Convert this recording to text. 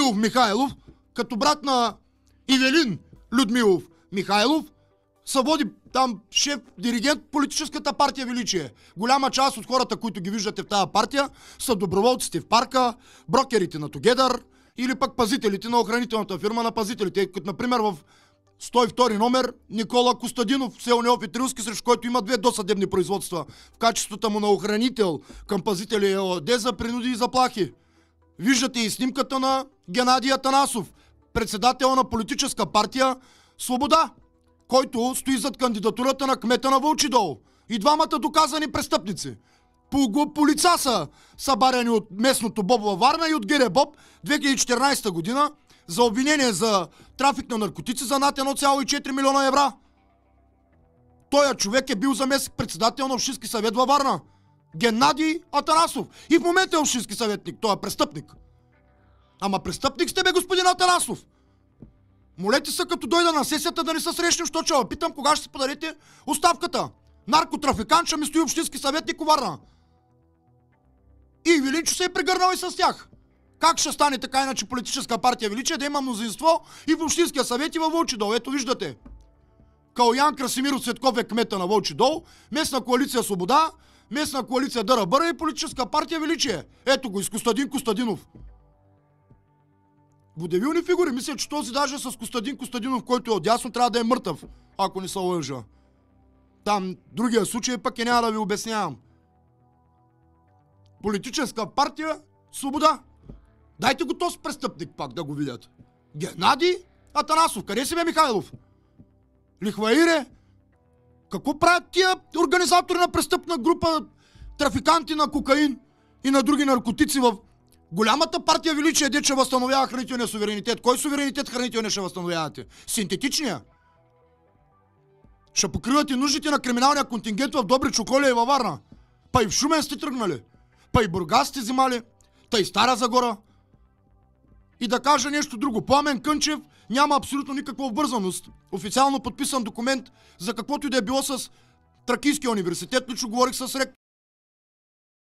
Людмилов Михайлов, като брат на Ивелин Людмилов Михайлов, се води там шеф, диригент политическата партия Величие. Голяма част от хората, които ги виждате в тази партия, са доброволците в парка, брокерите на Тогедър или пък пазителите на охранителната фирма на пазителите. Като например в 102 номер Никола Костадинов, село Неофит Рилски, срещу който има 2 досъдебни производства в качеството му на охранител към пазители ЕОД за принуди и заплахи. Виждате и снимката на Геннадий Атанасов, председател на политическа партия Свобода, който стои зад кандидатурата на кмета на Вълчи дол. И двамата доказани престъпници. По лица са събарени от местното БОП във Варна и от ГДБОП 2014 година за обвинение за трафик на наркотици за над 1,4 милиона евро. Той човек е бил заместник-председател на Общински съвет във Варна. Геннадий Атанасов. И в момента е общински съветник. Той е престъпник. Ама престъпник сте, бе, господин Атанасов. Молете се, като дойда на сесията, да не се срещнем, що че питам кога ще си подарите оставката. Наркотрафикант ще ми стои общински съветник у Варна. И Велинчо се е прегърнал и с тях. Как ще стане така иначе политическа партия Величие да има мнозинство и в Общинския съвет и във Вълчи дол? Ето виждате. Калоян Красимиров Цветков е кмета на Вълчи дол, местна коалиция Свобода, местна коалиция ДРБР и политическа партия Величие. Ето го и с Костадин Костадинов. Водевилни фигури. Мисля, че този даже с Костадин Костадинов, който е отдясно, трябва да е мъртъв, ако не се лъжа. Там другия случай пък няма да ви обяснявам. Политическа партия Свобода. Дайте го този престъпник пак да го видят. Геннадий Атанасов. Къде си, бе, Михайлов? Лихваире? Какво правят тия организатори на престъпна група, трафиканти на кокаин и на други наркотици в голямата партия Величие, де че възстановява хранителния суверенитет? Кой суверенитет хранителния ще възстановявате? Синтетичния? Ще покривате нуждите на криминалния контингент в Добри Чоколя и във Варна. Па и в Шумен сте тръгнали. Па и Бургас сте взимали. Та и Стара Загора. И да кажа нещо друго. Пламен Кънчев няма абсолютно никаква обвързаност. Официално подписан документ за каквото и да е било с Тракийския университет. Лично говорих с ректор.